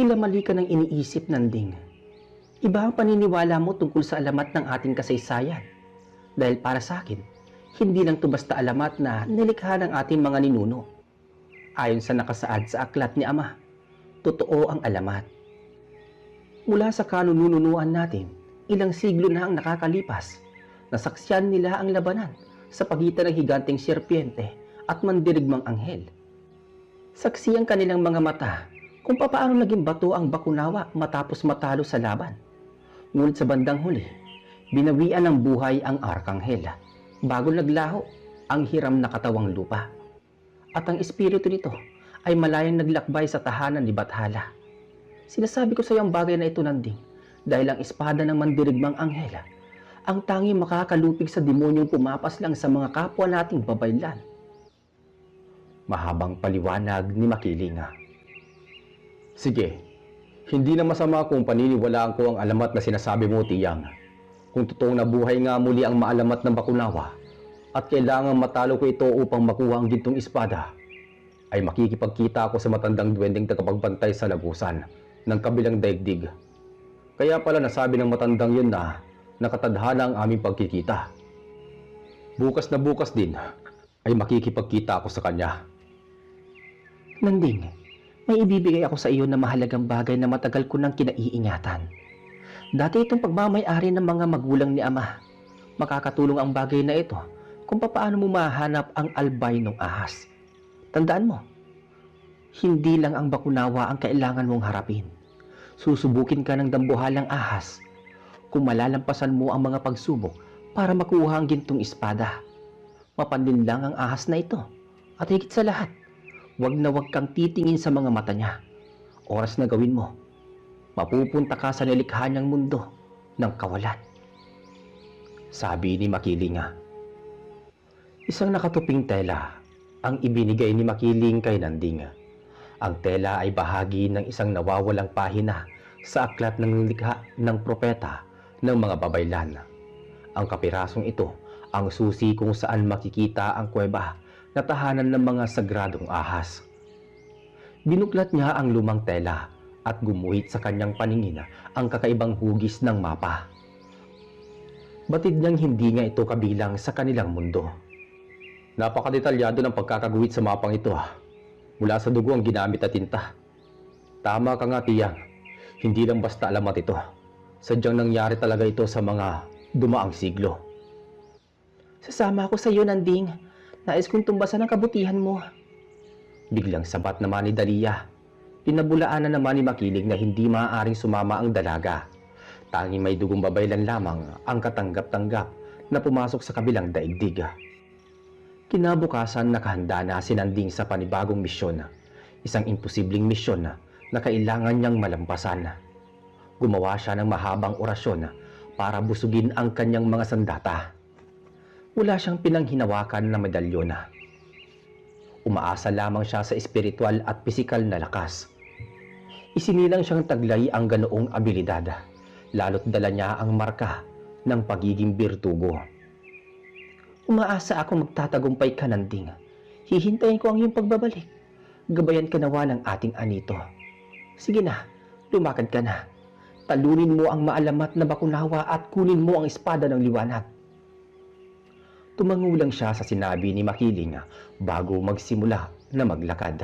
Tila mali ka ng iniisip, Nanding. Iba ang paniniwala mo tungkol sa alamat ng ating kasaysayan. Dahil para sa akin, hindi lang ito basta alamat na nilikha ng ating mga ninuno. Ayon sa nakasaad sa aklat ni Ama, totoo ang alamat. Mula sa kanununuan natin, ilang siglo na ang nakakalipas, nasaksiyan nila ang labanan sa pagitan ng higanteng serpiente at mandirigmang anghel. Saksi ang kanilang mga mata kung papaano naging bato ang Bakunawa matapos matalo sa laban. Ngunit sa bandang huli, binawian ng buhay ang Arkanghel bago naglaho ang hiram na katawang lupa. At ang espiritu nito ay malayang naglakbay sa tahanan ni Bathala. Sinasabi ko sa iyo ang bagay na ito, Nanding, dahil ang espada ng mandirigmang anghel ang tanging makakalupig sa demonyong pumapaslang sa mga kapwa nating babaylan. Mahabang paliwanag ni Makiling. Sige, hindi na masama kung paniniwalaan ko ang alamat na sinasabi mo, Tiyang. Kung totoong nabuhay nga muli ang maalamat ng Bakunawa at kailangan matalo ko ito upang makuha ang gintong espada, ay makikipagkita ako sa matandang duwending tagapagbantay sa lagusan ng kabilang daigdig. Kaya pala nasabi ng matandang yun na nakatadhana ang aming pagkikita. Bukas na bukas din ay makikipagkita ako sa kanya. Nanding, may ibibigay ako sa iyo na mahalagang bagay na matagal ko nang kinaiingatan. Dati itong pagmamay-ari ng mga magulang ni Ama. Makakatulong ang bagay na ito kung papaano mo mahanap ang albaynong ahas. Tandaan mo, hindi lang ang Bakunawa ang kailangan mong harapin. Susubukin ka ng dambuhalang ahas kung malalampasan mo ang mga pagsubok para makuha ang gintong espada. Mapanlin lang ang ahas na ito at higit sa lahat, wag na wag kang titingin sa mga mata niya. Oras na gawin mo, mapupunta ka sa nilikha niyang mundo ng kawalan. Sabi ni Makiling. Isang nakatuping tela ang ibinigay ni Makiling kay Nanding. Ang tela ay bahagi ng isang nawawalang pahina sa aklat ng likha ng propeta ng mga babaylan. Ang kapirasong ito ang susi kung saan makikita ang kuweba na tahanan ng mga sagradong ahas. Binuklat niya ang lumang tela at gumuhit sa kanyang paningin ang kakaibang hugis ng mapa. Batid niyang hindi nga ito kabilang sa kanilang mundo. Napakadetalyado ng pagkakaguhit sa mapang ito. Mula sa dugo ang ginamit na tinta. Tama ka nga, Tiyang. Hindi lang basta alamat ito. Sadyang nangyari talaga ito sa mga dumaang siglo. Sasama ako sa iyo, Nanding. Nais kong tumbasan ang kabutihan mo. Biglang sabat naman ni Dalia. Pinabulaanan naman ni Makiling na hindi maaaring sumama ang dalaga. Tanging may dugong babaylan lamang ang katanggap-tanggap na pumasok sa kabilang daigdig. Kinabukasan nakahanda na si Nanding sa panibagong misyon. Isang imposibleng misyon na kailangan niyang malampasan. Gumawa siya ng mahabang orasyon para busugin ang kanyang mga sandata. Wala siyang pinanghinawakan na medalyon. Umaasa lamang siya sa espiritual at pisikal na lakas. Isinilang siyang taglay ang ganoong abilidad, lalo't dala niya ang marka ng pagiging birtugo. Umaasa ako magtatagumpay ka, Nanding. Hihintayin ko ang iyong pagbabalik. Gabayan ka nawa ng ating anito. Sige na, lumakad ka na. Talunin mo ang maalamat na Bakunawa at kunin mo ang espada ng liwanag. Tumangulang siya sa sinabi ni Makiling bago magsimula na maglakad.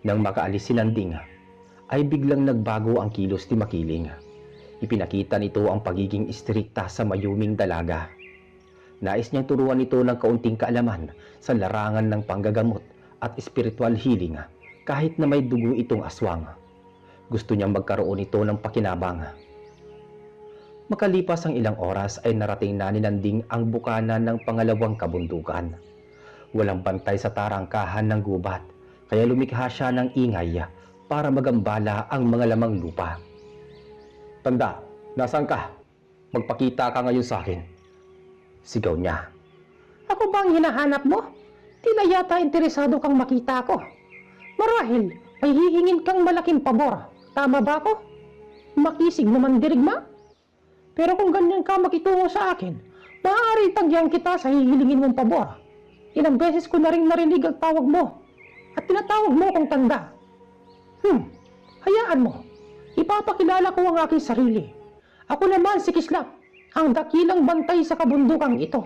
Nang makaalis si Nanding, ay biglang nagbago ang kilos ni Makiling. Ipinakita nito ang pagiging istrikta sa mayuming dalaga. Nais niyang turuan ito ng kaunting kaalaman sa larangan ng panggagamot at spiritual healing kahit na may dugo itong aswang. Gusto niyang magkaroon ito ng pakinabang. Makalipas ang ilang oras ay narating na ni Nanding ang bukana ng pangalawang kabundukan. Walang bantay sa tarangkahan ng gubat, kaya lumikha siya ng ingay para magambala ang mga lamang lupa. Tanda, nasaan ka? Magpakita ka ngayon sa akin. Sigaw niya. Ako ba ang hinahanap mo? Tila yata interesado kang makita ko. Marahil, may hihingin kang malaking pabor. Tama ba ako? Makisig naman dirigma? Pero kung ganyan ka makitungo sa akin, maaari tagyan kita sa hihilingin mong pabor. Ilang beses ko na rin narinig ang tawag mo. At tinatawag mo kong tanda. Hayaan Hayaan mo. Ipapakilala ko ang aking sarili. Ako naman si Kislap, ang dakilang bantay sa kabundukang ito.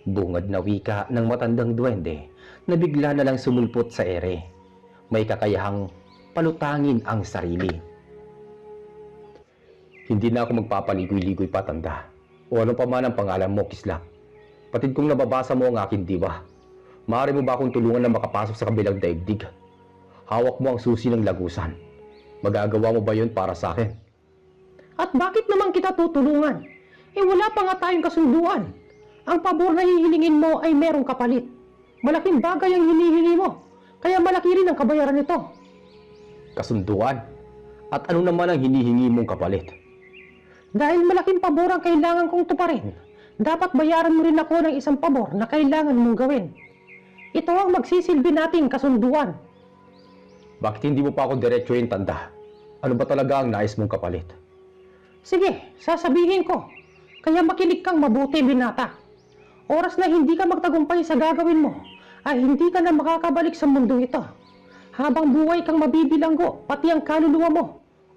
Bungad na wika ng matandang duwende na bigla na lang sumulpot sa ere. May kakayahang palutangin ang sarili. Hindi na ako magpapaligoy-ligoy pa, tanda. O ano pa man ang pangalan mo, Kislap. Patid kong nababasa mo ang aking diwa. Maaari mo ba akong tulungan na makapasok sa kabilang daigdig? Hawak mo ang susi ng lagusan. Magagawa mo ba yun para sa akin? At bakit naman kita tutulungan? Wala pa nga tayong kasunduan. Ang pabor na hihilingin mo ay merong kapalit. Malaking bagay ang hinihingi mo, kaya malaki rin ang kabayaran nito. Kasunduan? At ano naman ang hinihingi mong kapalit? Dahil malaking pabor ang kailangan kong tuparin, dapat bayaran mo rin ako ng isang pabor na kailangan mong gawin. Ito ang magsisilbi nating kasunduan. Bakit hindi mo pa ako diretsuhin, tanda? Ano ba talaga ang nais mong kapalit? Sige, sasabihin ko. Kaya makinig kang mabuti, binata. Oras na hindi ka magtagumpay sa gagawin mo, ay hindi ka na makakabalik sa mundo ito. Habang buhay kang mabibilanggo, pati ang kaluluwa mo,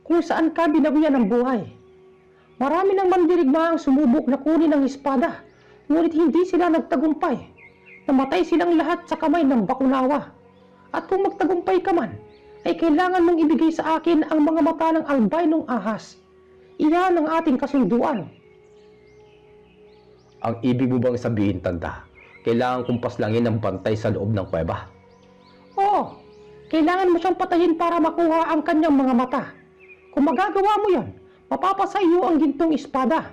kung saan ka binawian ng buhay. Marami ng mandirigma ang sumubok na kunin ang espada, ngunit hindi sila nagtagumpay. Namatay silang lahat sa kamay ng bakunawa. At kung magtagumpay ka man, ay kailangan mong ibigay sa akin ang mga mata ng albaynong ahas. Iyan ang ating kasunduan. Ang ibig mo bang sabihin, tanda, kailangan kong paslangin ng bantay sa loob ng kuweba? Oo, kailangan mo siyang patayin para makuha ang kanyang mga mata. Kung magagawa mo yan, mapapasa iyo ang gintong espada.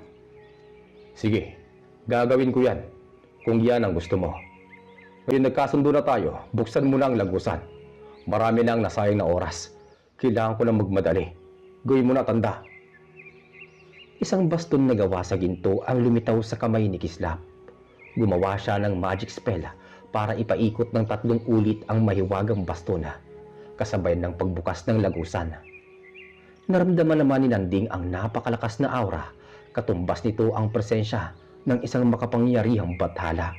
Sige, gagawin ko yan, kung yan ang gusto mo. Ngayon nagkasundo na tayo, buksan mo na ang lagusan. Marami na ang nasayang na oras. Kailangan ko na magmadali. Gawin mo na, tanda. Isang baston na gawa sa ginto ang lumitaw sa kamay ni Kislap. Gumawa siya ng magic spell para ipaikot ng 3 ulit ang mahiwagang baston, kasabay ng pagbukas ng lagusan. Naramdaman naman ni Nanding ang napakalakas na aura, katumbas nito ang presensya ng isang makapangyarihang bathala.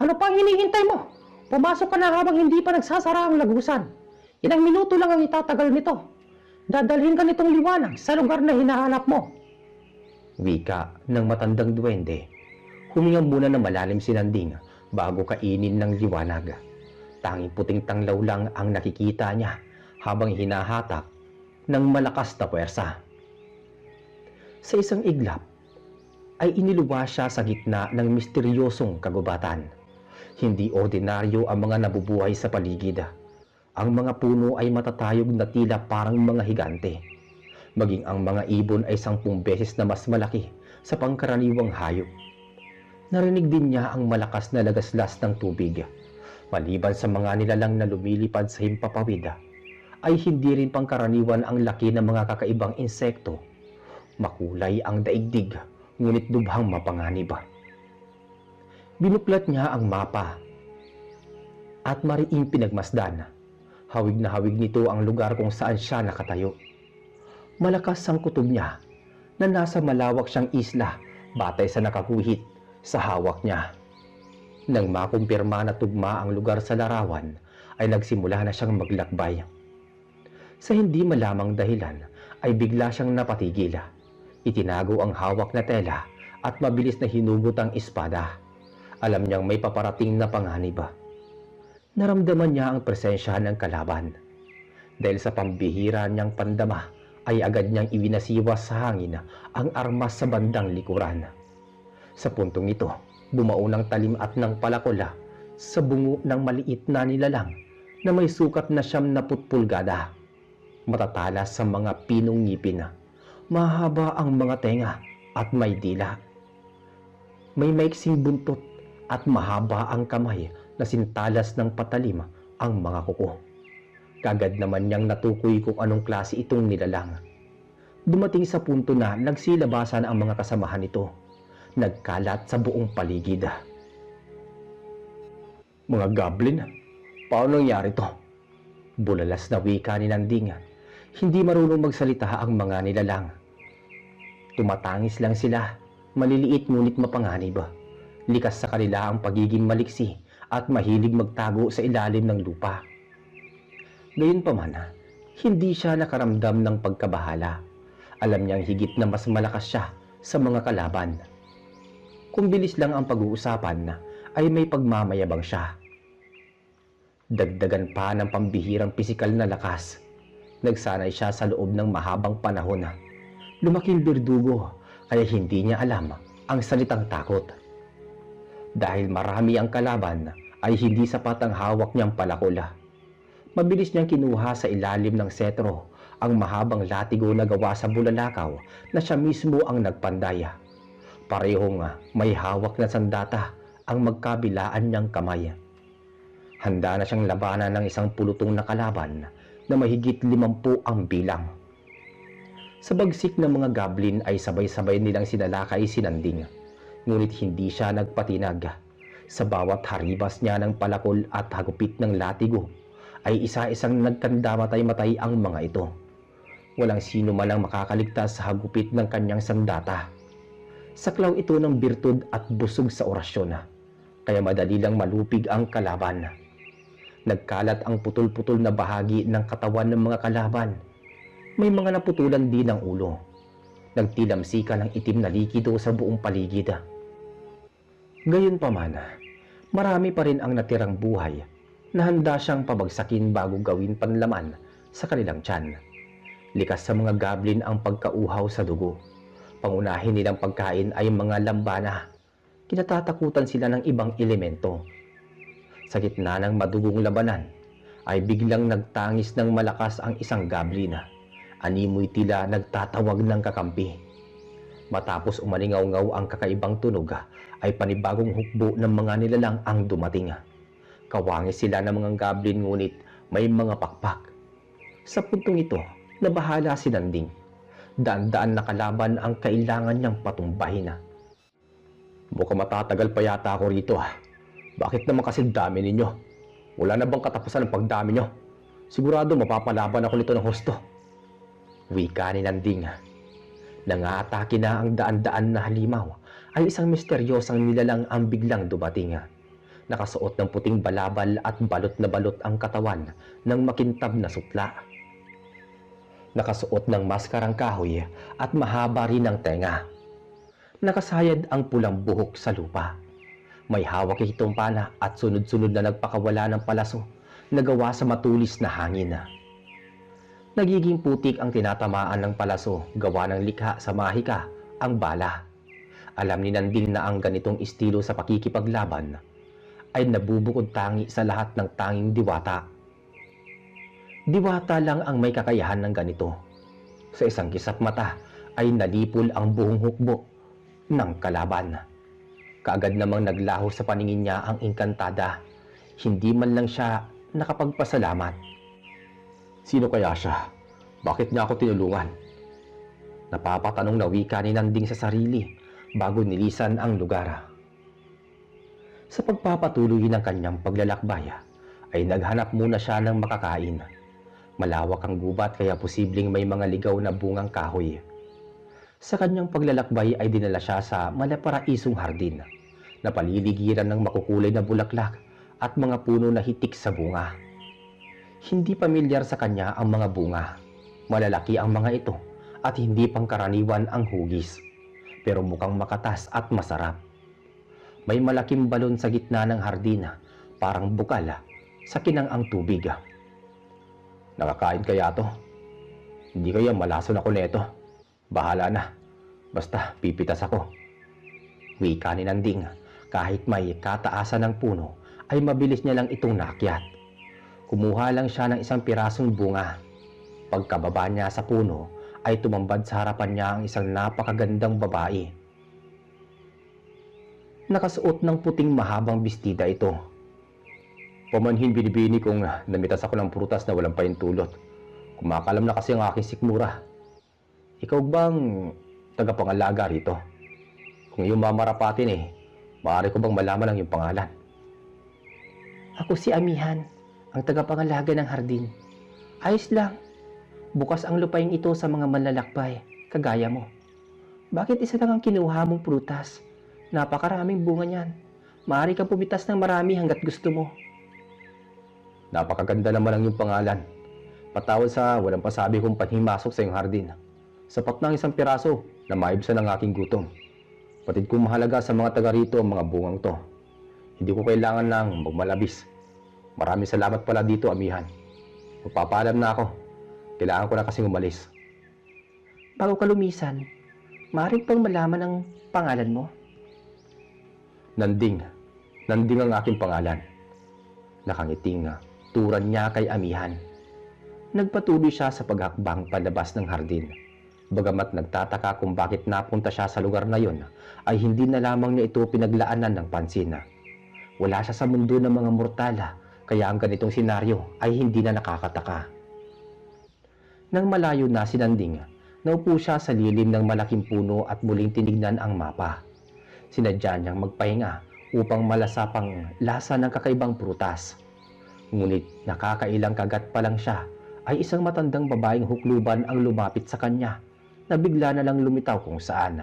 Ano pang hinihintay mo? Pumasok ka na habang hindi pa nagsasara ang lagusan. Ilang minuto lang ang itatagal nito. Dadalhin ka nitong liwanag sa lugar na hinahanap mo. Wika ng matandang duwende. Huminga muna na malalim si Nanding bago kainin ng liwanag. Tanging puting tanglaw lang ang nakikita niya habang hinahatak ng malakas na puwersa. Sa isang iglap ay iniluwa siya sa gitna ng misteryosong kagubatan. Hindi ordinaryo ang mga nabubuhay sa paligid. Ang mga puno ay matatayog na tila parang mga higante. Maging ang mga ibon ay 10 beses na mas malaki sa pangkaraniwang hayop. Narinig din niya ang malakas na lagaslas ng tubig. Maliban sa mga nilalang na lumilipad sa himpapawid, ay hindi rin pangkaraniwan ang laki ng mga kakaibang insekto. Makulay ang daigdig, ngunit lubhang mapanganib. Binuklat niya ang mapa at mariing pinagmasdan. Hawig na hawig nito ang lugar kung saan siya nakatayo. Malakas ang kutob niya na nasa malawak siyang isla batay sa nakaguhit sa hawak niya. Nang makumpirma na tugma ang lugar sa larawan, ay nagsimula na siyang maglakbay. Sa hindi malamang dahilan, ay bigla siyang napatigil. Itinago ang hawak na tela at mabilis na hinugot ang espada. Alam niyang may paparating na panganib. Naramdaman niya ang presensya ng kalaban. Dahil sa pambihira niyang pandama, ay agad niyang iwinasiwas sa hangin ang armas sa bandang likuran. Sa puntong ito, bumao ng talim at ng palakula sa bungo ng maliit na nilalang na may sukat na 70 pulgada. Matatalas sa mga pinong ngipin. Mahaba ang mga tenga at may dila. May maiksing buntot at mahaba ang kamay na sintalas ng patalim ang mga kuko. Kagad naman niyang natukoy kung anong klase itong nilalang. Dumating sa punto na nagsilabasan ang mga kasamahan nito. Nagkalat sa buong paligid. Mga goblin, paano nangyari to? Bulalas na wika ni Nanding. Hindi marunong magsalita ang mga nilalang. Tumatangis lang sila, maliliit ngunit mapanganib. Likas sa kanila ang pagiging maliksi at mahilig magtago sa ilalim ng lupa. Gayunpaman, Hindi siya nakaramdam ng pagkabahala. Alam niyang higit na mas malakas siya sa mga kalaban. Kung bilis lang ang pag-uusapan, ay may pagmamayabang siya. Dagdagan pa ng pambihirang pisikal na lakas. Nagsanay siya sa loob ng mahabang panahon. Lumaking berdugo, kaya hindi niya alam ang salitang takot. Dahil marami ang kalaban, ay hindi sapat ang hawak niyang palakol. Mabilis niyang kinuha sa ilalim ng setro ang mahabang latigo na gawa sa bulalakaw na siya mismo ang nagpandaya. Parehong may hawak na sandata ang magkabilaan niyang kamay. Handa na siyang labanan ng isang pulutong na kalaban na mahigit 50 ang bilang. Sa bagsik ng mga goblin ay sabay-sabay nilang sinalakay si Nanding, ngunit hindi siya nagpatinag. Sa bawat haribas niya ng palakol at hagupit ng latigo, ay isa-isang nagkandamatay-matay ang mga ito. Walang sino man ang makakaligtas sa hagupit ng kanyang sandata. Saklaw ito ng birtud at busog sa orasyon, kaya madali lang malupig ang kalaban. Nagkalat ang putol-putol na bahagi ng katawan ng mga kalaban. May mga naputulan din ang ulo. Nagtilamsika ng itim na likido sa buong paligid. Gayunpaman, marami pa rin ang natirang buhay na handa siyang pabagsakin bago gawin panlaman sa kanilang tiyan. Likas sa mga goblin ang pagkauhaw sa dugo. Pangunahin nilang pagkain ay mga lambana. Kinatatakutan sila ng ibang elemento. Sa gitna ng madugong labanan, ay biglang nagtangis ng malakas ang isang goblin. Animoy tila nagtatawag ng kakampi. Matapos umalingaw-ngaw ang kakaibang tunog, ay panibagong hukbo ng mga nilalang ang dumating. Kawangis sila ng mga goblin ngunit may mga pakpak. Sa puntong ito, nabahala si Nanding. Daan-daan na kalaban ang kailangan niyang patumbahin. Mukhang matatagal pa yata ako rito. Bakit naman kasi dami ninyo? Wala na bang katapusan ang pagdami nyo? Sigurado mapapalaban ako nito ng husto. Wika ni Nanding. Nangatake na ang daan-daan na halimaw ay isang misteryosang nilalang ang biglang dumating. Nakasuot ng puting balabal at balot na balot ang katawan ng makintab na sutla. Nakasuot ng maskarang kahoy at mahaba rin ang tenga. Nakasayad ang pulang buhok sa lupa. May hawak itong pala at sunod-sunod na nagpakawala ng palaso na gawa sa matulis na hangin. Nagiging putik ang tinatamaan ng palaso gawa ng likha sa mahika ang bala. Alam ni Nanding na ang ganitong estilo sa pakikipaglaban ay nabubukod tangi sa lahat ng tanging diwata. Diwata lang ang may kakayahan ng ganito. Sa isang kisap mata ay nalipol ang buong hukbo ng kalaban. Kaagad namang naglaho sa paningin niya ang engkantada. Hindi man lang siya nakapagpasalamat. Sino kaya siya? Bakit niya ako tinulungan? Napapatanong na wika ni Nanding sa sarili bago nilisan ang lugar. Sa pagpapatuloy ng kanyang paglalakbay, ay naghanap muna siya ng makakain. Malawak ang gubat kaya posibleng may mga ligaw na bungang kahoy. Sa kanyang paglalakbay ay dinala siya sa malaparaisong hardin na paliligiran ng makukulay na bulaklak at mga puno na hitik sa bunga. Hindi pamilyar sa kanya ang mga bunga. Malalaki ang mga ito at hindi pangkaraniwan ang hugis, pero mukhang makatas at masarap. May malaking balon sa gitna ng hardina, parang bukal sa kinang-ang tubig. Nakakain kaya to? Hindi kaya malason ako neto? Bahala na. Basta pipitas ako. Wika ni Nanding. Kahit may kataasan ng puno, ay mabilis niya lang itong naakyat. Kumuha lang siya ng isang pirasong bunga. Pagkababa niya sa puno, ay tumambad sa harapan niya ang isang napakagandang babae. Nakasuot ng puting mahabang bestida ito. Pamanhin binibini kong namitas ako ng prutas na walang pahintulot. Kumakalam na kasi ang aking sikmura. Ikaw bang tagapangalaga rito? Kung iyong mamarapatin maaari ko bang malaman ang iyong pangalan? Ako si Amihan, ang tagapangalaga ng hardin. Ayos lang. Bukas ang lupain ito sa mga manlalakbay, kagaya mo. Bakit isa lang ang kinuha mong prutas? Napakaraming bunga niyan. Maaari kang pumitas ng marami hanggat gusto mo. Napakaganda naman ang iyong pangalan. Patawad sa walang pasabi kong panhimasok sa iyong hardin. Sapat na ang isang piraso na maibsan ang aking gutom. Patid kong mahalaga sa mga taga rito ang mga bungang to. Hindi ko kailangan ng magmalabis. Maraming salamat pala dito, amihan. Magpapaalam na ako. Kailangan ko na kasing umalis. Bago ka lumisan, maaari pang malaman ang pangalan mo? Nanding. Nanding ang aking pangalan. Nakangiting turan niya kay amihan. Nagpatuloy siya sa paghakbang palabas ng hardin. Bagamat nagtataka kung bakit napunta siya sa lugar na yon, ay hindi na lamang niya ito pinaglaanan ng pansin. Wala siya sa mundo ng mga mortala, kaya ang ganitong senaryo ay hindi na nakakataka. Nang malayo na si Nanding, naupo siya sa lilim ng malaking puno at muling tinignan ang mapa. Sinadya niyang magpahinga upang malasapang lasa ng kakaibang prutas. Ngunit nakakailang kagat pa lang siya ay isang matandang babaeng hukluban ang lumapit sa kanya na bigla na lang lumitaw kung saan.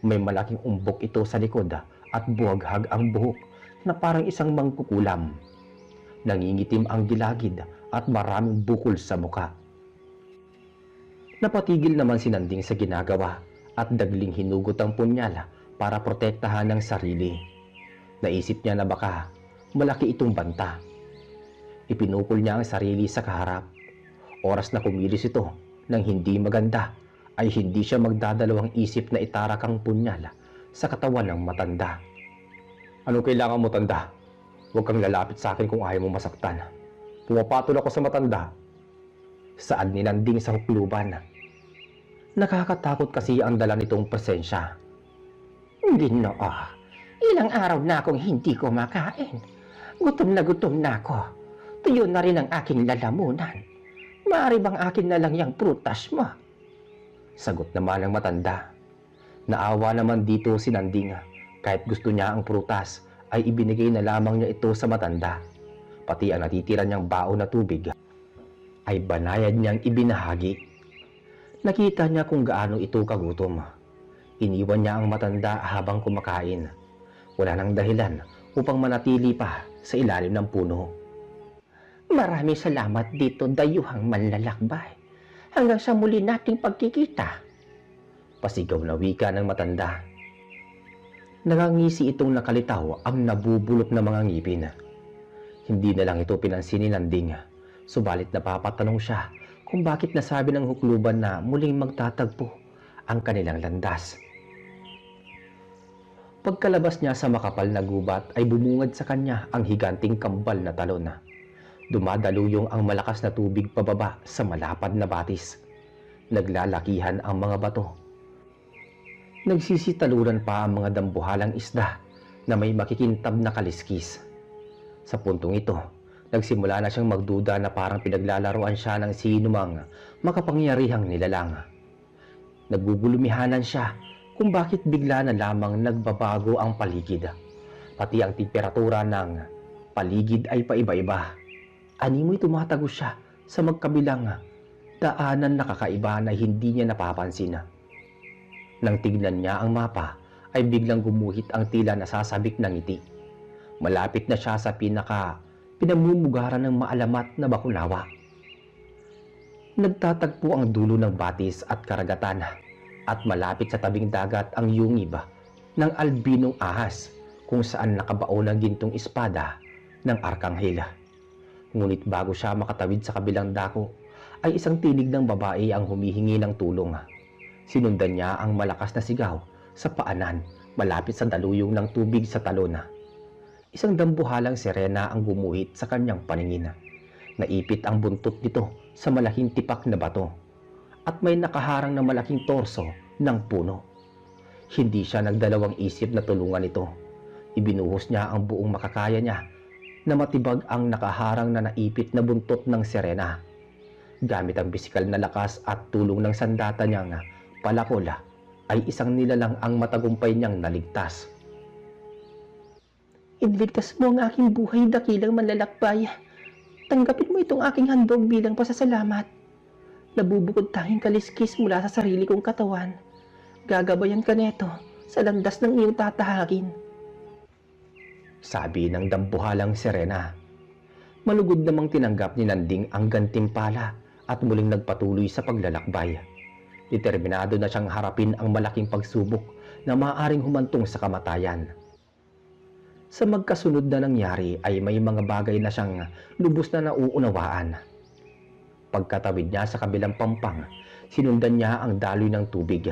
May malaking umbok ito sa likod at buhaghag ang buhok na parang isang mangkukulam. Nangingitim ang gilagid at maraming bukol sa muka. Napatigil naman si Nanding sa ginagawa at dagling hinugot ang punyal para protektahan ng sarili. Naisip niya na baka malaki itong banta. Ipinukol niya ang sarili sa kaharap. Oras na kumilos ito nang hindi maganda ay hindi siya magdadalawang isip na itarak ang punyal sa katawan ng matanda. Anong kailangan mo, tanda? Huwag kang lalapit sa akin kung ayaw mo masaktan. Pumapatol ako sa matanda. Saad ni Nanding sa hukluban. Nakakatakot kasi ang dala nitong presensya. Ginoo, ilang araw na akong hindi kumakain. Gutom na ako. Tuyo na rin ang aking lalamunan. Maaari bang akin na lang yung prutas mo? Sagot naman ng matanda. Naawa naman dito si Nanding. Kahit gusto niya ang prutas, ay ibinigay na lamang niya ito sa matanda. Pati ang natitira niyang baon na tubig ay banayad niyang ibinahagi. Nakita niya kung gaano ito kagutom. Iniwan niya ang matanda habang kumakain. Wala nang dahilan upang manatili pa sa ilalim ng puno. Maraming salamat dito, dayuhang manlalakbay. Hanggang sa muli nating pagkikita. Pasigaw na wika ng matanda. Nangangisi itong nakalitaw ang nabubulok na mga ngipin. Hindi na lang ito pinansin ni Nanding. Subalit napapatanong siya kung bakit nasabi ng hukluban na muling magtatagpo ang kanilang landas. Pagkalabas niya sa makapal na gubat ay bumungad sa kanya ang higanting kambal na talon. Dumadaluyong ang malakas na tubig pababa sa malapad na batis. Naglalakihan ang mga bato. Nagsisitaluran pa ang mga dambuhalang isda na may makikintab na kaliskis. Sa puntong ito, nagsimula na siyang magduda na parang pinaglalaroan siya ng sinumang makapangyarihang nilalang. Nagugulumihanan siya kung bakit bigla na lamang nagbabago ang paligid. Pati ang temperatura ng paligid ay paiba-iba. Animoy tumatago siya sa magkabilang daanan na kakaiba na hindi niya napapansin. Nang tignan niya ang mapa, ay biglang gumuhit ang tila nasasabik ng ngiti. Malapit na siya sa pinamumugaran ng maalamat na bakunawa. Nagtatagpo ang dulo ng batis at karagatan at malapit sa tabing dagat ang yungib ng albinong ahas kung saan nakabaon ang gintong espada ng arkanghel. Ngunit bago siya makatawid sa kabilang dako, ay isang tinig ng babae ang humihingi ng tulong. Sinundan niya ang malakas na sigaw sa paanan malapit sa daluyong ng tubig sa talon. Isang dambuhalang sirena ang gumuhit sa kanyang paningin. Naipit ang buntot nito sa malaking tipak na bato at may nakaharang na malaking torso ng puno. Hindi siya nagdalawang isip na tulungan ito. Ibinuhos niya ang buong makakaya niya na matibag ang nakaharang na naipit na buntot ng sirena. Gamit ang bisikal na lakas at tulong ng sandata niyang palakola ay isang nilalang ang matagumpay niyang naligtas. Inligtas mo ang aking buhay, dakilang manlalakbay. Tanggapin mo itong aking handog bilang pasasalamat. Nabubukod tanging kaliskis mula sa sarili kong katawan. Gagabayan ka neto sa landas ng iyong tatahagin. Sabi ng dambuhalang sirena. Malugod namang tinanggap ni Nanding ang gantimpala at muling nagpatuloy sa paglalakbay. Determinado na siyang harapin ang malaking pagsubok na maaaring humantong sa kamatayan. Sa magkasunod na nangyari ay may mga bagay na siyang lubos na nauunawaan. Pagkatawid niya sa kabilang pampang, sinundan niya ang daloy ng tubig.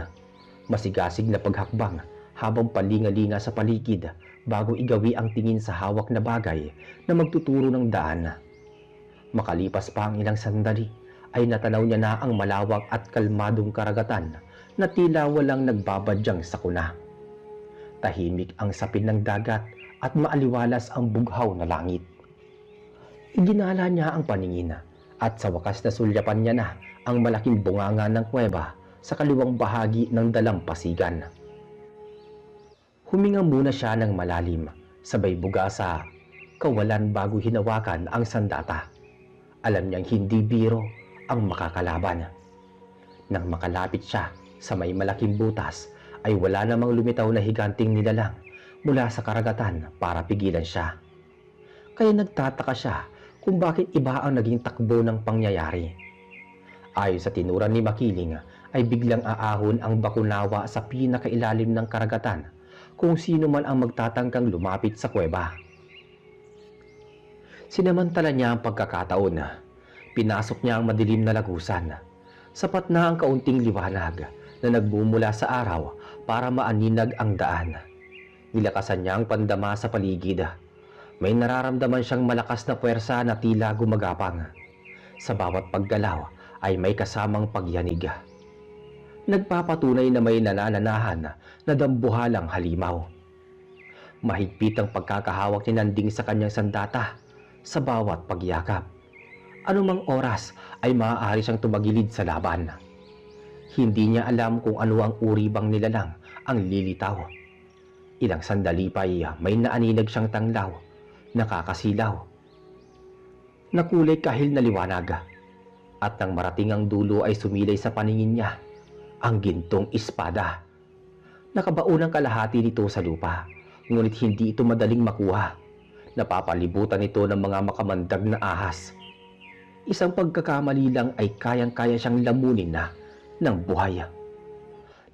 Masigasig na paghakbang habang palingalinga sa paligid bago igawi ang tingin sa hawak na bagay na magtuturo ng daan. Makalipas pa ang ilang sandali ay natanaw niya na ang malawak at kalmadong karagatan na tila walang nagbabadyang sakuna. Tahimik ang sapin ng dagat at maaliwalas ang bughaw na langit. Iginala niya ang paningin at sa wakas na sulyapan niya na ang malaking bunganga ng kuweba sa kaliwang bahagi ng dalampasigan. Huminga muna siya ng malalim, sabay buga sa kawalan bago hinawakan ang sandata. Alam niyang hindi biro ang makakalaban. Nang makalapit siya sa may malaking butas, ay wala namang lumitaw na higanting nilalang mula sa karagatan para pigilan siya. Kaya nagtataka siya kung bakit iba ang naging takbo ng pangyayari. Ayon sa tinuran ni Makiling, ay biglang aahon ang bakunawa sa pinakailalim ng karagatan kung sino man ang magtatangkang lumapit sa kuweba. Sinamantala niya ang pagkakataon. Pinasok niya ang madilim na lagusan. Sapat na ang kaunting liwanag na nagbumula sa araw para maaninag ang daan. Nilakasan niya ang pandama sa paligid. May nararamdaman siyang malakas na puwersa na tila gumagapang. Sa bawat paggalaw ay may kasamang pagyanig. Nagpapatunay na may nanananahan na dambuhalang halimaw. Mahigpit ang pagkakahawak ni Nanding sa kanyang sandata sa bawat pagyakap. Anumang oras ay maaari siyang tumagilid sa laban. Hindi niya alam kung ano ang uri bang nilalang ang lilitaw. Ilang sandali pa ay may naaninag siyang tanglaw, nakakasilaw. Nakulay kahil na liwanag. At nang marating ang dulo ay sumilay sa paningin niya ang gintong espada. Nakabaon ang kalahati nito sa lupa, ngunit hindi ito madaling makuha. Napapalibutan ito ng mga makamandag na ahas. Isang pagkakamali lang ay kayang-kaya siyang lamunin na ng buhay.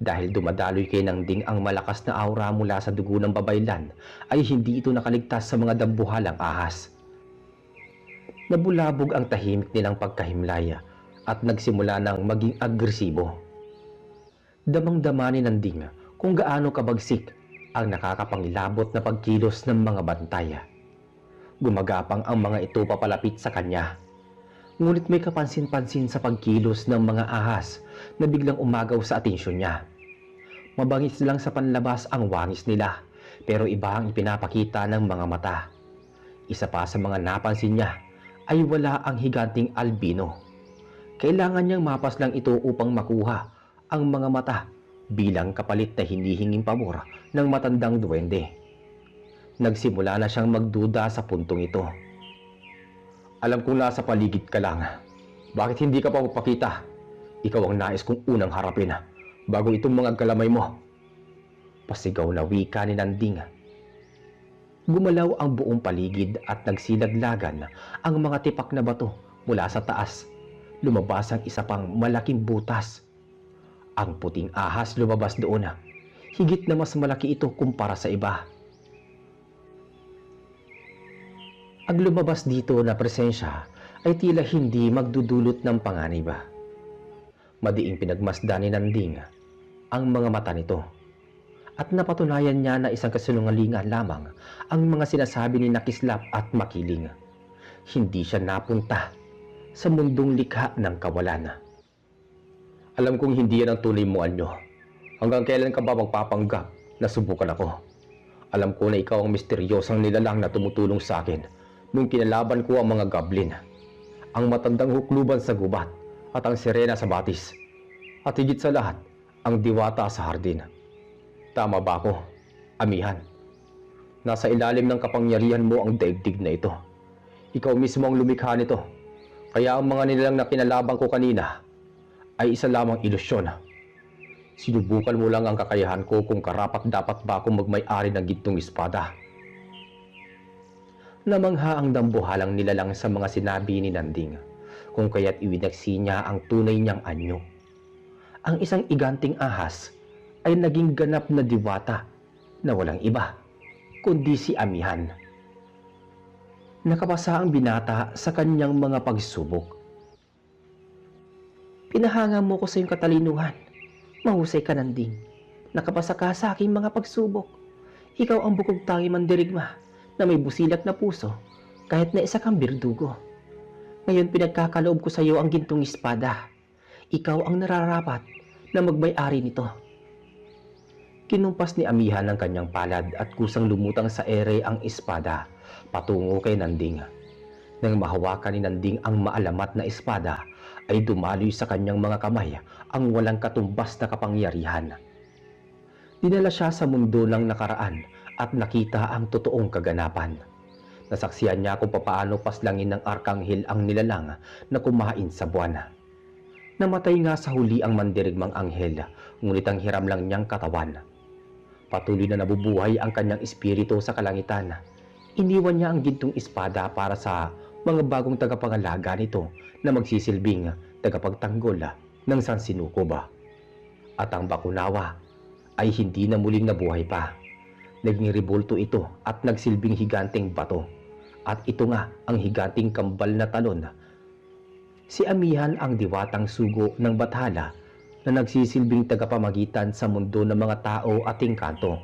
Dahil dumadaloy kay Nanding ang malakas na aura mula sa dugo ng babaylan, ay hindi ito nakaligtas sa mga dambuhalang ahas. Nabulabog ang tahimik nilang pagkahimlay at nagsimula ng maging agresibo. Damang-dama ni Nanding kung gaano kabagsik ang nakakapangilabot na pagkilos ng mga bantay. Gumagapang ang mga ito papalapit sa kanya. Ngunit may kapansin-pansin sa pagkilos ng mga ahas na biglang umagaw sa atensyon niya. Mabangis lang sa panlabas ang wangis nila, pero iba ang ipinapakita ng mga mata. Isa pa sa mga napansin niya ay wala ang higanting albino. Kailangan niyang mapaslang ito upang makuha ang mga mata bilang kapalit na hinihinging pabor ng matandang duwende. Nagsimula na siyang magduda sa puntong ito. Alam kong nasa paligid ka lang. Bakit hindi ka pa magpakita? Ikaw ang nais kong unang harapin bago itong mga galamay mo. Pasigaw na wika ni Nanding. Gumalaw ang buong paligid at nagsilaglagan ang mga tipak na bato mula sa taas. Lumabas ang isa pang malaking butas. Ang puting ahas lumabas doon. Higit na mas malaki ito kumpara sa iba. Ang lumabas dito na presensya ay tila hindi magdudulot ng panganib. Madiing pinagmasdan ni Nanding ang mga mata nito. At napatunayan niya na isang kasinungalingan lamang ang mga sinasabi ni Nakislap at Makiling. Hindi siya napunta sa mundong likha ng kawalan. Alam kong hindi yan ang tunay mo, anyo. Hanggang kailan ka ba magpapanggap na subukan ako? Alam ko na ikaw ang misteryosang nilalang na tumutulong sa akin nung kinalaban ko ang mga goblin. Ang matandang hukluban sa gubat at ang sirena sa batis. At higit sa lahat, ang diwata sa hardin. Tama ba ako, amihan? Nasa ilalim ng kapangyarihan mo ang daigdig na ito. Ikaw mismo ang lumikha nito. Kaya ang mga nilalang na kinalaban ko kanina ay isa lamang ilusyon. Sinubukan mo lang ang kakayahan ko kung karapat-dapat ba akong magmay-ari ng gintong espada. Namangha ang dambuhalang nilalang sa mga sinabi ni Nanding, kung kaya't iwinaksi niya ang tunay niyang anyo. Ang isang iganting ahas ay naging ganap na diwata na walang iba, kundi si Amihan. Nakapasa ang binata sa kanyang mga pagsubok. Pinahanga mo ko sa iyong katalinuhan. Mahusay ka, Nanding. Nakapasa ka sa aking mga pagsubok. Ikaw ang bukog tangi mandirigma na may busilak na puso kahit na isa kang birdugo. Ngayon pinagkakaloob ko sa iyo ang gintong espada. Ikaw ang nararapat na magmay-ari nito. Kinumpas ni Amihan ang kanyang palad at kusang lumutang sa ere ang espada patungo kay Nanding. Nang mahawakan ni Nanding ang maalamat na espada, ay dumaloy sa kanyang mga kamay ang walang katumbas na kapangyarihan. Dinala siya sa mundo ng nakaraan at nakita ang totoong kaganapan. Nasaksihan niya kung papaano paslangin ng arkanghel ang nilalang na kumain sa buwan. Namatay nga sa huli ang mandirigmang anghel, ngunit ang hiram lang niyang katawan. Patuloy na nabubuhay ang kanyang espiritu sa kalangitan. Iniwan niya ang gintong espada para sa mga bagong tagapangalaga nito na magsisilbing tagapagtanggol ng Sansinukob. At ang Bakunawa ay hindi na muling nabuhay pa. Naging rebulto ito at nagsilbing higanteng bato. At ito nga ang higanteng kambal na talon. Si Amihan ang diwatang sugo ng Bathala na nagsisilbing tagapamagitan sa mundo ng mga tao at engkanto,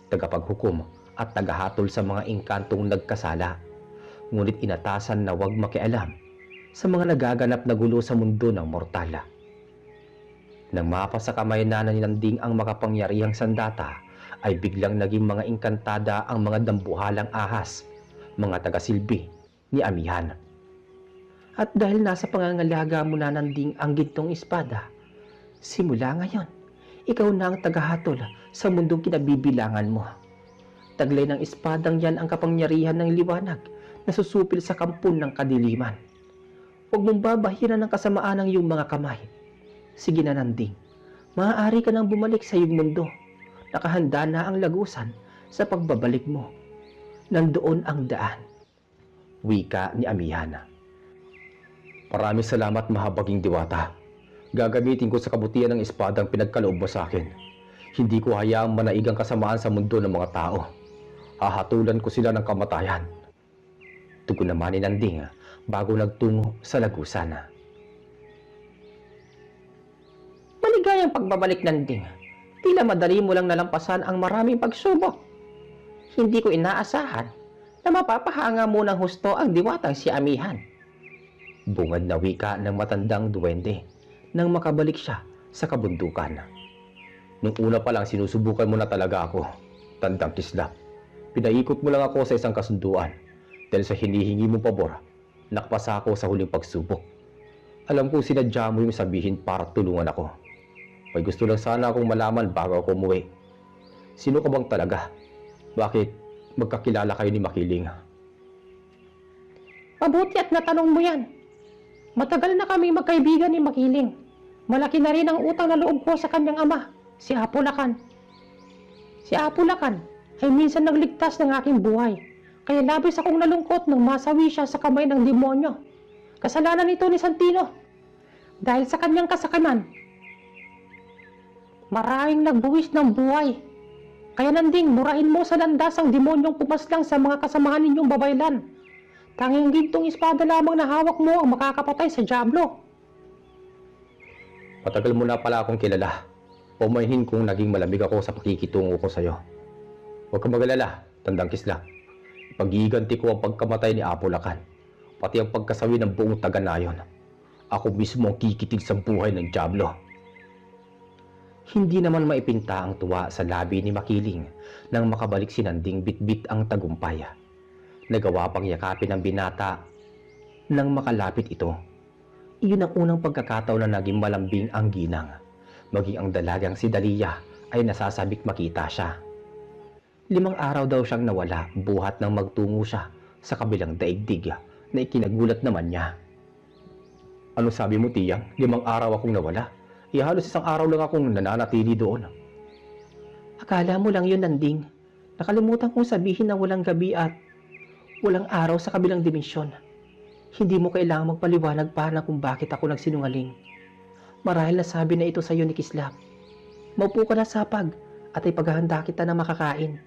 tagapaghukom at tagahatol sa mga engkantong nagkasala, ngunit inatasan na huwag makialam sa mga nagaganap na gulo sa mundo ng mortal. Nang mapasa kamay na ni Nanding ang makapangyarihang sandata, ay biglang naging mga engkantada ang mga dambuhalang ahas, mga tagasilbi ni Amihan. At dahil nasa pangangalaga mo na, Nanding, ang gintong espada, simula ngayon, ikaw na ang tagahatol sa mundong kinabibilangan mo. Taglay ng espadang yan ang kapangyarihan ng liwanag na susupil sa kampon ng kadiliman. Huwag mong babahiran ng kasamaan ng iyong mga kamay. Sige na, Nanding, maaari ka nang bumalik sa iyong mundo. Nakahanda na ang lagusan sa pagbabalik mo. Nandoon ang daan. Wika ni Amihan. Maraming salamat, mahabaging diwata. Gagamitin ko sa kabutihan ng espadang pinagkaloob mo sa akin. Hindi ko hayaang manaig ang kasamaan sa mundo ng mga tao. Hahatulan ko sila ng kamatayan. Tugon naman ni Nanding bago nagtungo sa lagusan. Maligayang pagbabalik, Nanding. Tila madali mo lang nalampasan ang maraming pagsubok. Hindi ko inaasahan na mapapahanga mo ng husto ang diwatang si Amihan. Bungad na wika ng matandang duwende nang makabalik siya sa kabundukan. Nung una pa lang sinusubukan mo na talaga ako, Tandang Kislap. Pinaikot mo lang ako sa isang kasunduan dahil sa hinihingi mong pabor, nakapasa ako sa huling pagsubok. Alam ko sinadya mo yung sabihin para tulungan ako. May gusto lang sana akong malaman bago ako umuwi. Sino ka bang talaga? Bakit magkakilala kayo ni Makiling? Mabuti at natanong mo yan. Matagal na kami magkaibigan ni Makiling. Malaki na rin ang utang na loob ko sa kanyang ama, si Apulakan. Si Apulakan ay minsan nagligtas ng aking buhay. Kaya labis akong nalungkot nang masawi siya sa kamay ng demonyo. Kasalanan ito ni Santino. Dahil sa kanyang kasakaman, maraming nagbuwis ng buhay. Kaya, Nanding, murahin mo sa landas ang demonyong pumaslang sa mga kasamahan ninyong babaylan. Tanging gintong espada lamang na hawak mo ang makakapatay sa Diablo. Matagal mo na pala akong kilala. Pumahin kung naging malamig ako sa pakikitungo ko sa iyo. Huwag kang mag-alala, Tandang Kislap. Pag-iiganti ko ang pagkamatay ni Apulakan, pati ang pagkasawi ng buong taga-nayon. Ako mismo ang kikitig sa buhay ng Diablo. Hindi naman maipinta ang tuwa sa labi ni Makiling nang makabalik si Nanding bitbit ang tagumpay. Nagawa pang yakapin ng binata nang makalapit ito. Iyon ang unang pagkakataon na naging malambing ang ginang. Maging ang dalagang si Dalia ay nasasabik makita siya. 5 araw daw siyang nawala buhat nang magtungo siya sa kabilang daigdig na ikinagulat naman niya. Ano sabi mo, Tiyang? 5 araw akong nawala? Halos 1 araw lang akong nananatili doon. Akala mo lang yun, Nanding. Nakalimutan kong sabihin na walang gabi at Walang araw sa kabilang dimensyon. Hindi mo kailangang magpaliwanag pa na kung bakit ako nagsinungaling. Marahil nasabi na ito sa iyo ni Kislap. Maupo ka na sa pag at ipaghahanda kita na makakain.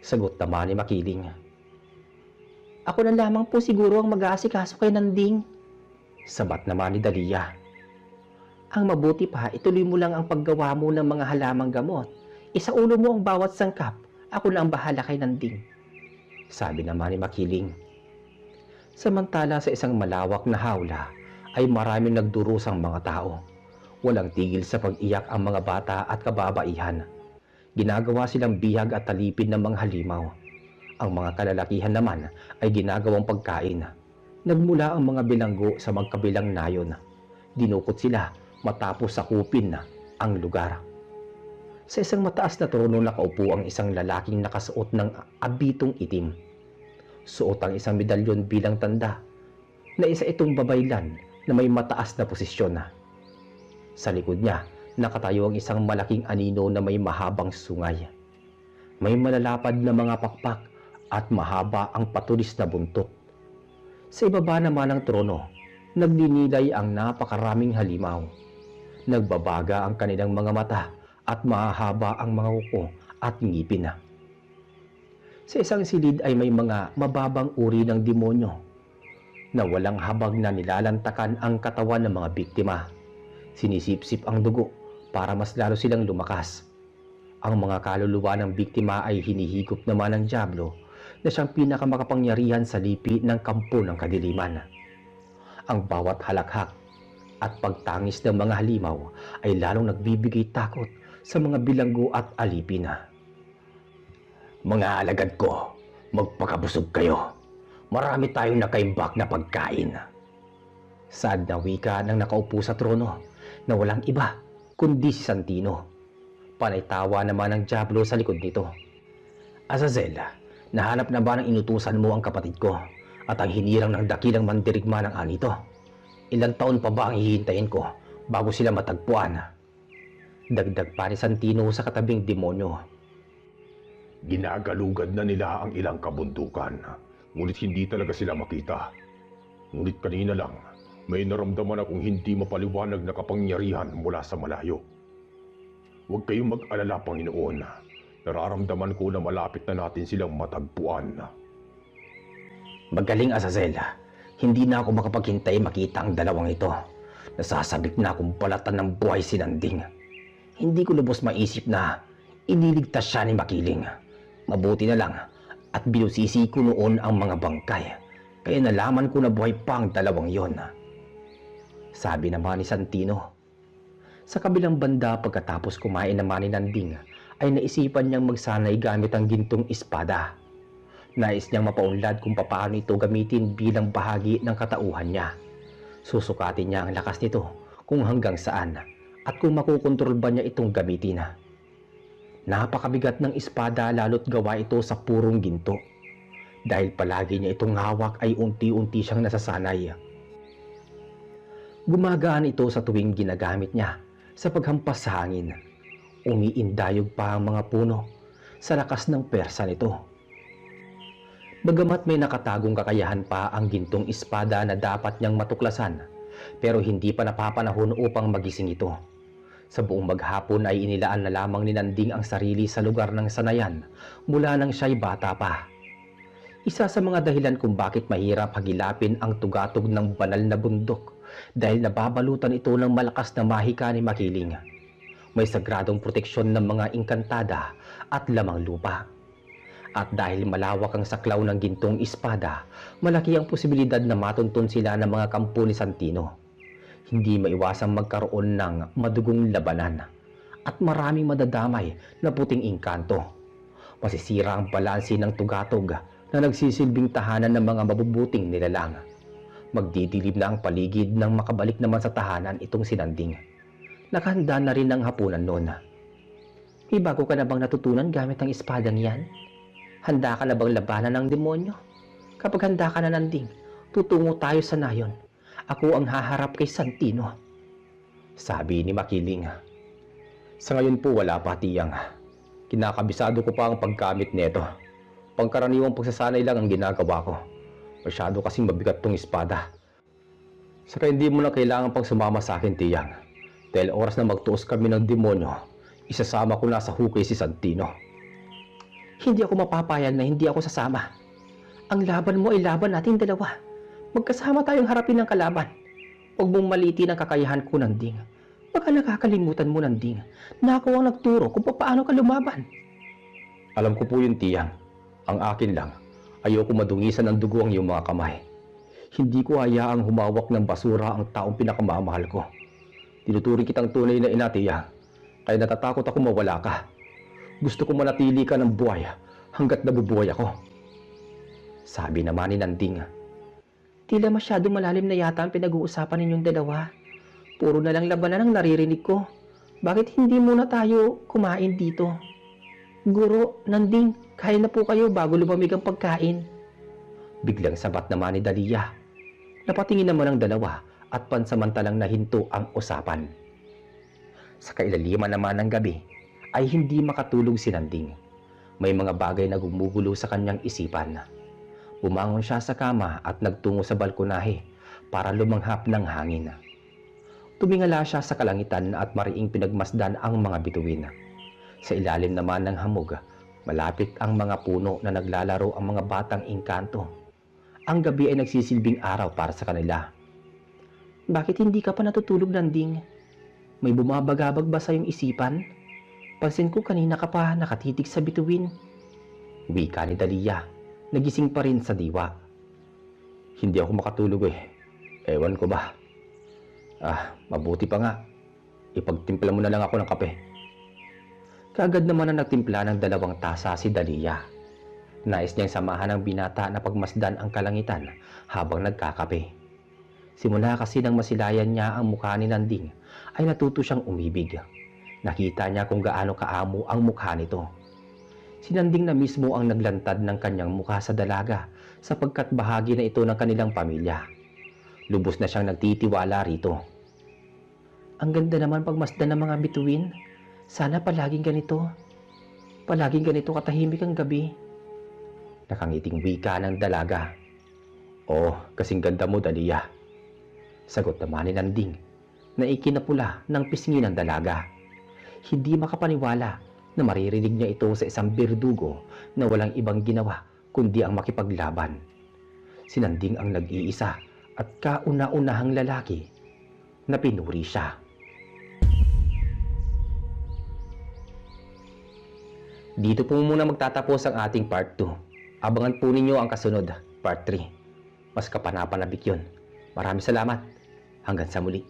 Sagot naman ni Makiling. Ako na lamang po siguro ang mag-aasikaso kay Nanding. Sabat naman ni Dalia. Ang mabuti pa, ituloy mo lang ang paggawa mo ng mga halamang gamot. Isaulo mo ang bawat sangkap. Ako na ang bahala kay Nanding. Sabi naman ni Makiling. Samantala Sa isang malawak na hawla ay maraming nagdurusang mga tao. Walang tigil sa pag-iyak ang mga bata at kababaihan. Ginagawa silang bihag at talipin ng mga halimaw. Ang mga kalalakihan naman ay ginagawang pagkain. Nagmula ang mga bilanggo sa magkabilang nayon. Dinukot sila matapos sakupin ang lugar. Sa isang mataas na trono nakaupo ang isang lalaking nakasuot ng abitong itim. Suot ang isang medalyon bilang tanda na isa itong babaylan na may mataas na posisyon. Sa likod niya, nakatayo ang isang malaking anino na may mahabang sungay. May malalapad na mga pakpak at mahaba ang patulis na buntot. Sa ibaba naman ng trono, nagninilay ang napakaraming halimaw. Nagbabaga ang kanilang mga mata at mahahaba ang mga kuko at ngipin. Sa isang silid ay may mga mababang uri ng demonyo na walang habag na nilalantakan ang katawan ng mga biktima. Sinisipsip ang dugo para mas lalo silang lumakas. Ang mga kaluluwa ng biktima ay hinihigop naman ng dyablo na siyang pinakamakapangyarihan sa lipi ng kampo ng kadiliman. Ang bawat halakhak at pagtangis ng mga halimaw ay lalong nagbibigay takot sa mga bilanggo at alipin. Mga alagad ko, magpakabusog kayo. Marami tayong nakaimbak na pagkain. Sad na wika ng nakaupo sa trono na walang iba kundi si Santino. Panay tawa naman ang dyablo sa likod nito. Azazel, nahanap na ba ng inutusan mo ang kapatid ko at ang hinirang ng dakilang mandirigma ng anito? Ilang taon pa ba ang hihintayin ko bago sila matagpuan? Dagdag pa ni Santino sa katabing demonyo. Ginagalugad na nila ang ilang kabundukan, ngunit hindi talaga sila makita. Ngunit kanina lang, may naramdaman akong hindi mapaliwanag na kapangyarihan mula sa malayo. Huwag kayong mag-alala, Panginoon. Nararamdaman ko na malapit na natin silang matagpuan. Magaling, Azazel. Hindi na ako makapaghintay makita ang dalawang ito. Nasasabik na akong balatan ng buhay si Nanding. Hindi ko lubos maisip na iniligtas siya ni Makiling. Mabuti na lang at binusisi ko noon ang mga bangkay. Kaya nalaman ko na buhay pa ang dalawang yon. Sabi naman ni Santino. Sa kabilang banda pagkatapos kumain naman ni Nanding ay naisipan niyang magsanay gamit ang gintong espada. Nais niyang mapaunlad kung paano ito gamitin bilang bahagi ng katauhan niya. Susukatin niya ang lakas nito kung hanggang saan at kung makukontrol ba niya itong gamitin. Napakabigat ng espada lalo't gawa ito sa purong ginto. Dahil palagi niya itong hawak ay unti-unti siyang nasasanay. Gumagaan ito sa tuwing ginagamit niya sa paghampas sa hangin. Umiindayog pa ang mga puno sa lakas ng persa nito. Bagamat may nakatagong kakayahan pa ang gintong espada na dapat niyang matuklasan, pero hindi pa napapanahon upang magising ito. Sa buong maghapon ay inilaan na lamang ni Nanding ang sarili sa lugar ng sanayan mula nang siya'y bata pa. Isa sa mga dahilan kung bakit mahirap hagilapin ang tugatog ng banal na bundok dahil nababalutan ito ng malakas na mahika ni Makiling. May sagradong proteksyon ng mga engkantada at lamang lupa. At dahil malawak ang saklaw ng gintong espada, malaki ang posibilidad na matuntun sila ng mga kampo ni Santino. Hindi maiwasang magkaroon ng madugong labanan at maraming madadamay na puting engkanto. Masisira ang balanse ng tugatog na nagsisilbing tahanan ng mga mabubuting nilalang. Magdidilim na ang paligid nang makabalik naman sa tahanan itong si Nanding. Nakahanda na rin ang hapunan noon. May bago ka na bang natutunan gamit ang espadang yan? Handa ka na bang labanan ng demonyo? Kapag handa ka na, Nanding, tutungo tayo sa nayon. Ako ang haharap kay Santino. Sabi ni Makiling. Sa ngayon po wala pa, Tiyang. Kinakabisado ko pa ang paggamit nito. Pangkaraniwang pagsasanay lang ang ginagawa ko. Masyado kasing mabigat tong espada. Saka hindi mo na kailangan pang sumama sa akin, Tiyang. Dahil oras na magtuos kami ng demonyo, isasama ko na sa hukay si Santino. Hindi ako mapapayag na hindi ako sasama. Ang laban mo ay laban nating dalawa. Magkasama tayong harapin ng kalaban. Huwag mong maliitin ang kakayahan ko, Nanding. Baka nakakalimutan mo, Nanding, na ako ang nagturo kung paano ka lumaban. Alam ko po yun, Tiyang. Ang akin lang, ayoko madungisan ng dugo ang iyong mga kamay. Hindi ko hayaang humawak ng basura ang taong pinakamamahal ko. Tinuturing kitang tunay na ina, Tiyang. Kaya natatakot ako mawala ka. Gusto ko manatili ka ng buhay hanggat nabubuhay ako. Sabi naman ni Nanding. Tila masyado malalim na yata ang pinag-uusapan ninyong dalawa. Puro na lang labanan ang naririnig ko. Bakit hindi muna tayo kumain dito? Guro, Nanding, kaya na po kayo bago lumamig ang pagkain. Biglang sabat naman ni Dalia. Napatingin naman ang dalawa at pansamantalang nahinto ang usapan. Sa kailaliman naman ng gabi ay hindi makatulog si Nanding. May mga bagay na gumugulo sa kanyang isipan. Bumangon siya sa kama at nagtungo sa balkonahe para lumanghap ng hangin. Tumingala siya sa kalangitan at mariing pinagmasdan ang mga bituin. Sa ilalim naman ng hamog, malapit ang mga puno na naglalaro ang mga batang engkanto. Ang gabi ay nagsisilbing araw para sa kanila. Bakit hindi ka pa natutulog, Nanding? May bumabagabag ba sa iyong isipan? Pansin ko kanina ka pa nakatitig sa bituin. Wika ni Dalia, nagising pa rin sa diwa. Hindi ako makatulog eh. Ewan ko ba? Mabuti pa nga. Ipagtimpla mo na lang ako ng kape. Kaagad naman na nagtimpla ng 2 tasa si Dalia. Nais niyang samahan ng binata na pagmasdan ang kalangitan habang nagkakape. Simula kasi nang masilayan niya ang mukha ni Nanding, ay natuto siyang umibig. Nakita niya kung gaano kaamo ang mukha nito. Si Nanding na mismo ang naglantad ng kanyang mukha sa dalaga sapagkat bahagi na ito ng kanilang pamilya. Lubos na siyang nagtitiwala rito. Ang ganda naman pagmasdan ng mga bituin. Sana palaging ganito. Palaging ganito katahimik ang gabi. Nakangiting wika ng dalaga. Oh, kasing ganda mo, Dalia. Sagot naman ni Nanding na ikinapula ng pisngi ng dalaga. Hindi makapaniwala na maririnig niya ito sa isang berdugo na walang ibang ginawa kundi ang makipaglaban. Si Nanding ang nag-iisa at kauna-unahang lalaki na pinuri siya. Dito po muna magtatapos ang ating part 2. Abangan po ninyo ang kasunod, part 3. Mas kapanapanabik yun. Maraming salamat. Hanggang sa muli.